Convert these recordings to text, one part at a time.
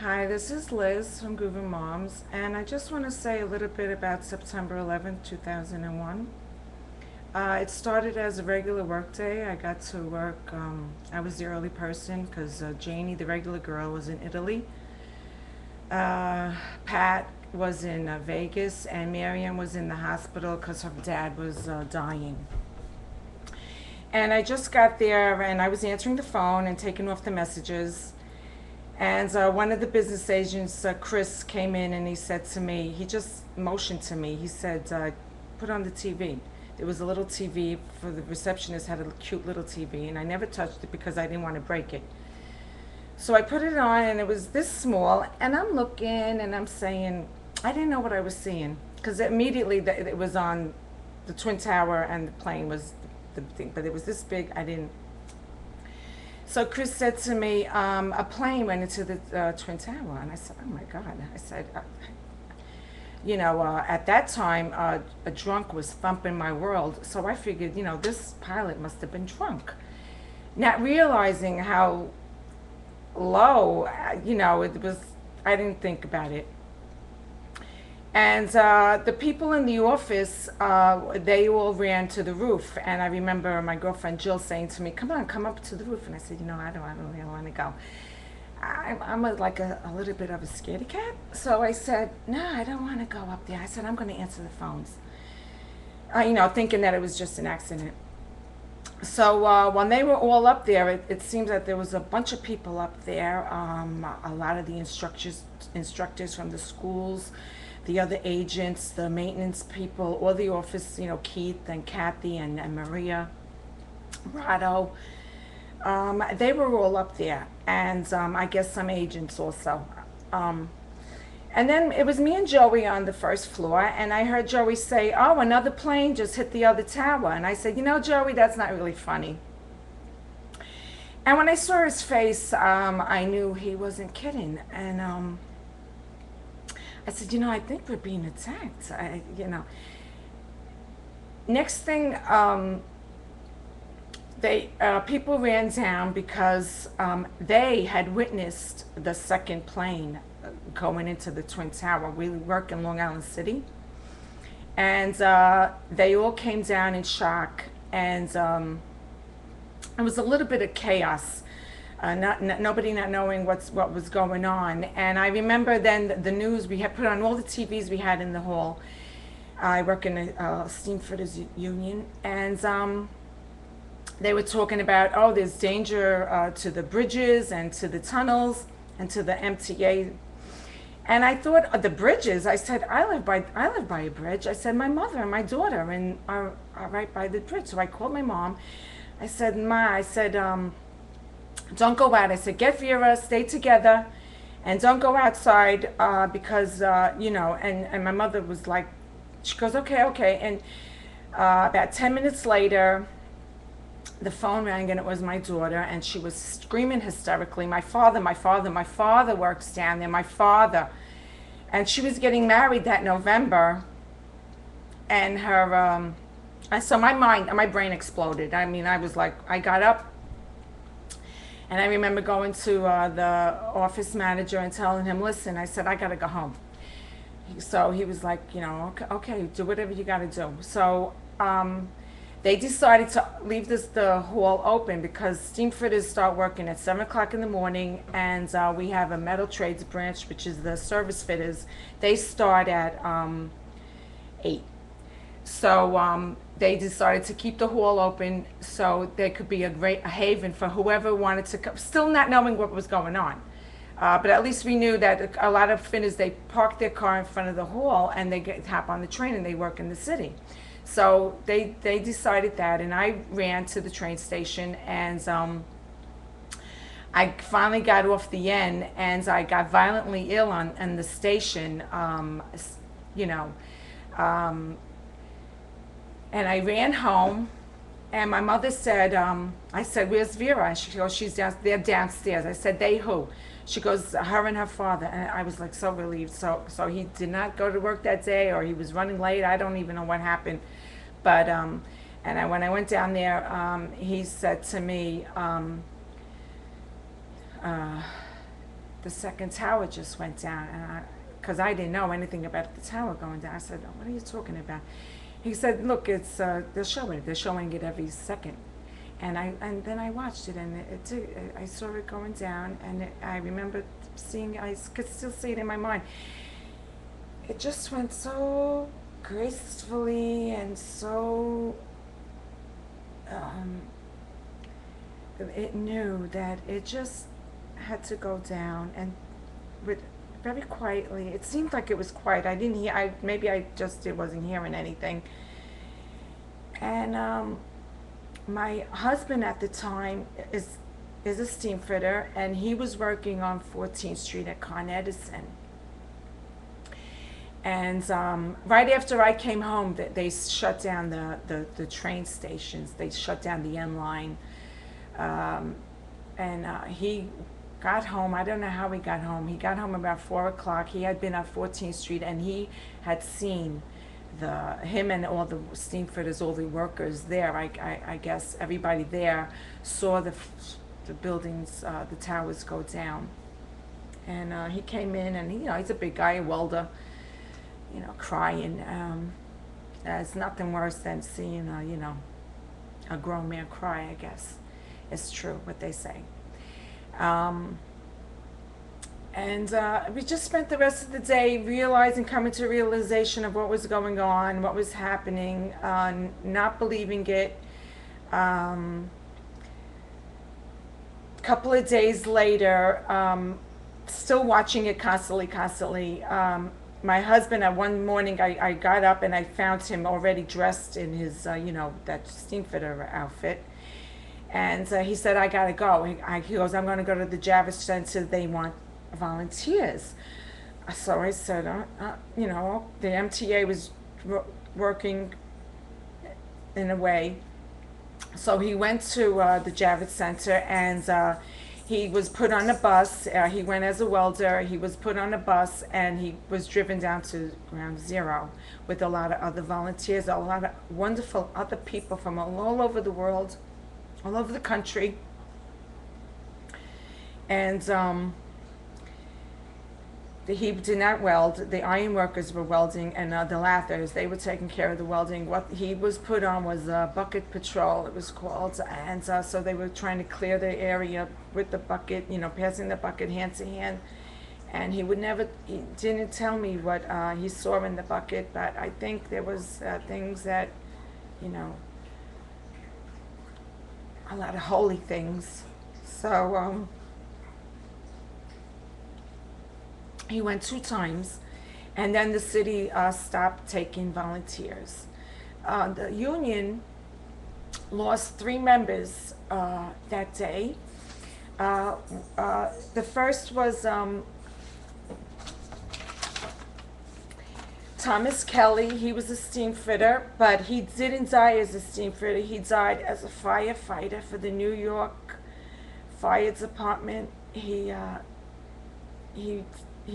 Hi, this is Liz from Groovin Moms, and I just want to say a little bit about September 11th, 2001. It started as a regular work day. I got to work, I was the early person because Janie, the regular girl, was in Italy. Pat was in Vegas, and Miriam was in the hospital because her dad was dying. And I just got there, and I was answering the phone and taking off the messages. And one of the business agents, Chris, came in and he said to me, he just motioned to me. He said, put on the TV. There was a little TV for the receptionist, had a cute little TV, and I never touched it because I didn't want to break it. So I put it on, and it was this small, and I'm looking, and I'm saying, I didn't know what I was seeing because immediately it was on the Twin Tower, and the plane was the thing, but it was this big, I didn't. So Chris said to me, a plane went into the Twin Tower. And I said, oh my God. I said, at that time, a drunk was thumping my world. So I figured, this pilot must have been drunk. Not realizing how low, it was, I didn't think about it. And the people in the office, they all ran to the roof. And I remember my girlfriend Jill saying to me, come on, come up to the roof. And I said, I don't really want to go. I'm like a little bit of a scaredy cat. So I said, no, I don't want to go up there. I said, I'm going to answer the phones. Thinking that it was just an accident. So when they were all up there, it seems that there was a bunch of people up there. A lot of the instructors from the schools, the other agents, the maintenance people, or the office, Keith and Kathy and Maria, Rado. They were all up there, and I guess some agents also. And then it was me and Joey on the first floor, and I heard Joey say, oh, another plane just hit the other tower. And I said, Joey, that's not really funny. And when I saw his face, I knew he wasn't kidding. And I said, I think we're being attacked. Next thing, people ran down because they had witnessed the second plane going into the Twin Tower. We work in Long Island City. And they all came down in shock. And it was a little bit of chaos. Nobody not knowing what was going on. And I remember then the news, we had put on all the TVs we had in the hall. I work in a steamfitters union, and they were talking about, oh, there's danger to the bridges and to the tunnels and to the MTA. And I thought, the bridges, I said, I live by a bridge. I said, my mother and my daughter are right by the bridge. So I called my mom. I said, Ma, don't go out. I said, get Vera, stay together, and don't go outside because, and my mother was like, she goes, okay. And about 10 minutes later, the phone rang, and it was my daughter, and she was screaming hysterically, my father works down there, my father. And she was getting married that November, and her, so my brain exploded. I mean, I was like, I got up. And I remember going to the office manager and telling him, listen, I said, I got to go home. So he was like, okay, do whatever you got to do. So they decided to leave the hall open because steam fitters start working at 7 o'clock in the morning, and we have a metal trades branch, which is the service fitters. They start at 8. So they decided to keep the hall open so there could be a haven for whoever wanted to come, still not knowing what was going on. But at least we knew that a lot of fitters, they park their car in front of the hall and they hop on the train and they work in the city. So they decided that, and I ran to the train station, and I finally got off the N, and I got violently ill on the station, and I ran home, and my mother said, I said, where's Vera? And she goes, they're downstairs. I said, they who? She goes, her and her father. And I was like so relieved. So he did not go to work that day, or he was running late. I don't even know what happened. But, when I went down there, he said to me, the second tower just went down. And because I didn't know anything about the tower going down, I said, oh, what are you talking about? He said, look, it's they're showing it every second. And then I watched it, and I saw it going down, and I remember seeing, I could still see it in my mind. It just went so gracefully and so, it knew that it just had to go down, and with very quietly. It seemed like it was quiet. I didn't hear. Maybe I just wasn't hearing anything. And my husband at the time is a steam fitter, and he was working on 14th Street at Con Edison. And right after I came home, they shut down the train stations. They shut down the N line. And he got home. I don't know how he got home. He got home about 4 o'clock. He had been on 14th Street, and he had seen him and all the steam fitters, all the workers there. I guess everybody there saw the buildings, the towers go down. And he came in, and he's a big guy, a welder, crying. It's nothing worse than seeing a grown man cry, I guess. It's true what they say. And we just spent the rest of the day coming to realization of what was going on, what was happening, not believing it. Couple of days later, still watching it constantly. My husband, at one morning, I got up and I found him already dressed in his, that steam fitter outfit. And he said, I gotta go. He goes, I'm gonna go to the Javits Center. They want volunteers. So I said, the MTA was working in a way. So he went to the Javits Center, and he was put on a bus. He went as a welder. He was put on a bus, and he was driven down to Ground Zero with a lot of other volunteers, a lot of wonderful other people from all over the world, all over the country. And he did not weld. The iron workers were welding, and the lathers, they were taking care of the welding. What he was put on was bucket patrol, it was called. And so they were trying to clear the area with the bucket, passing the bucket hand to hand. And he didn't tell me what he saw in the bucket, but I think there was things that, a lot of holy things. So he went 2 times, and then the city stopped taking volunteers. The union lost 3 members that day. The first was Thomas Kelly. He was a steam fitter, but he didn't die as a steam fitter. He died as a firefighter for the New York Fire Department. He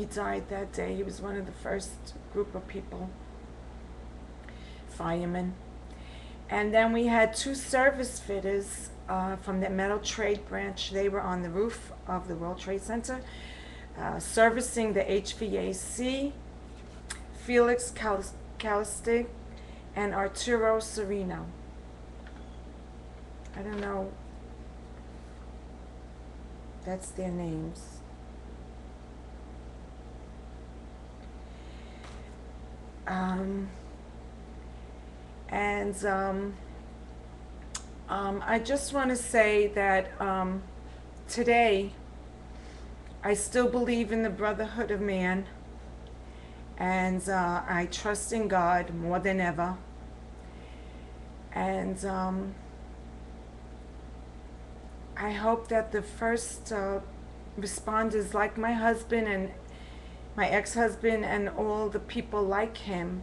died that day. He was one of the first group of people, firemen. And then we had 2 service fitters from the metal trade branch. They were on the roof of the World Trade Center, servicing the HVAC, Felix Kalistig and Arturo Sereno. I don't know. That's their names. I just want to say that today I still believe in the brotherhood of man, and I trust in God more than ever. And I hope that the first responders, like my husband and my ex-husband and all the people like him,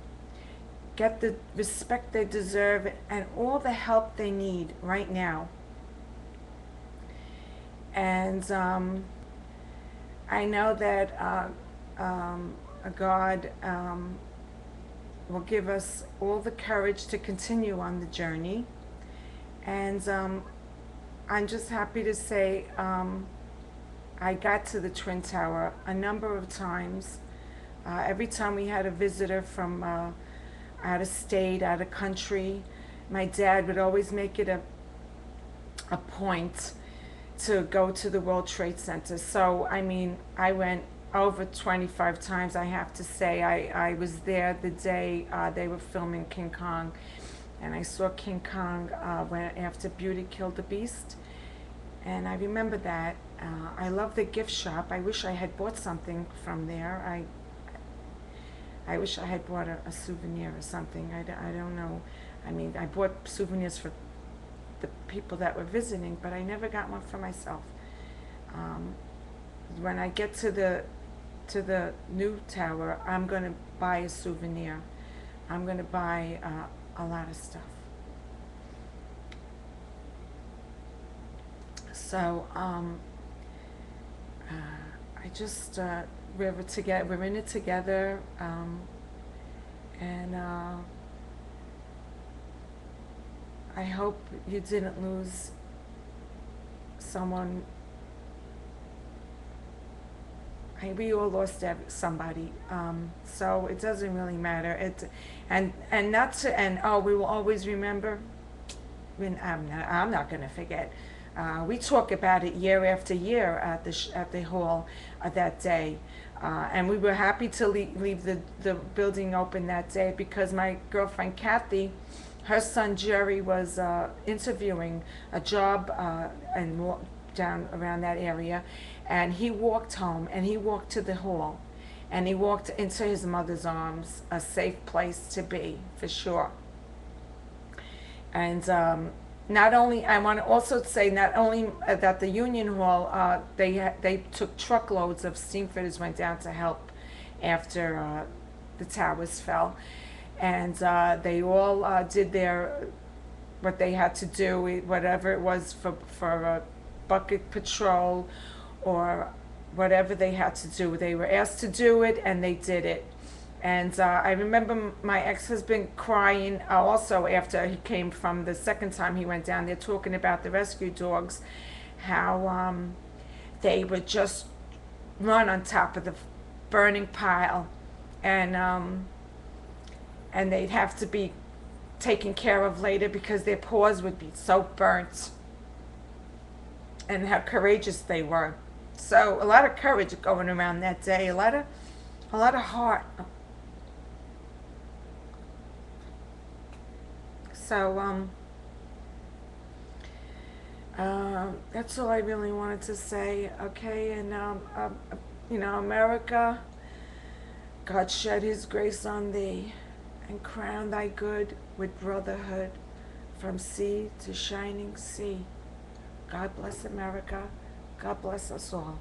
get the respect they deserve and all the help they need right now. And I know that God will give us all the courage to continue on the journey. And I'm just happy to say I got to the Twin Tower a number of times. Every time we had a visitor from out of state, out of country, my dad would always make it a point to go to the World Trade Center. So, I mean, I went over 25 times, I have to say. I was there the day they were filming King Kong, and I saw King Kong after Beauty Killed the Beast. And I remember that. I love the gift shop. I wish I had bought something from there. I wish I had bought a souvenir or something. I don't know. I mean, I bought souvenirs for the people that were visiting, but I never got one for myself. When I get to the new tower, I'm going to buy a souvenir. I'm going to buy a lot of stuff. So I just we're together. We're in it together, and I hope you didn't lose someone. We all lost somebody, so it doesn't really matter. And not to, and oh, we will always remember. When I'm not going to forget. We talk about it year after year at the hall that day, and we were happy to leave the building open that day because my girlfriend Kathy, her son Jerry was interviewing a job and down around that area, and he walked home and he walked to the hall, and he walked into his mother's arms, a safe place to be for sure. And not only, I want to also say, not only that the Union Hall, they took truckloads of steamfitters went down to help after the towers fell, and they all did what they had to do, whatever it was for bucket patrol or whatever they had to do. They were asked to do it, and they did it. And I remember my ex-husband crying also after he came from the second time he went down there, talking about the rescue dogs, how they would just run on top of the burning pile, and they'd have to be taken care of later because their paws would be so burnt, and how courageous they were. So a lot of courage going around that day, a lot of heart. So that's all I really wanted to say. Okay, and America, God shed His grace on thee, and crown thy good with brotherhood, from sea to shining sea. God bless America. God bless us all.